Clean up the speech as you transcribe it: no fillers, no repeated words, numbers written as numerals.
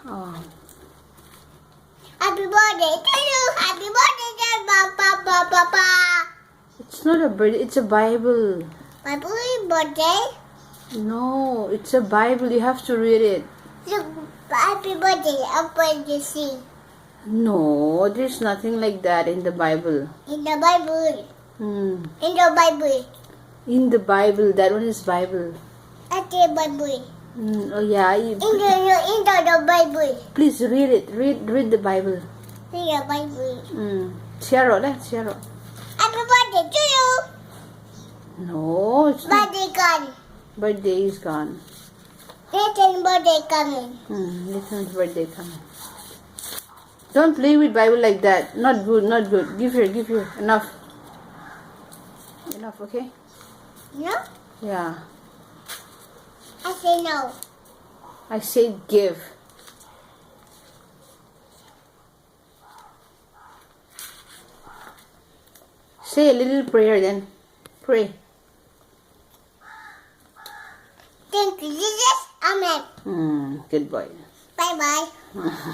Oh. Happy birthday to you. Happy birthday to Papa. It's not a birthday, it's a Bible. My birthday. No, it's a Bible. You have to read it. Look, happy birthday. I'm going to see. No, there's nothing like that in the Bible. In the Bible. Hmm. In the Bible. In the Bible, that one is Bible. At the Bible. Oh yeah. In the Bible. Please read it. Read the Bible. In the Bible. Share it, share it. Happy birthday to you. No, it's not. Birthday gone. Birthday is gone. Nathan's birthday coming. Nathan's birthday coming. Don't play with Bible like that. Not good, not good. Give here. Enough. Enough, okay? No? Yeah. I say no. I said give. Say a little prayer then. Pray. Thank you, Jesus. Amen. Good boy. Bye-bye.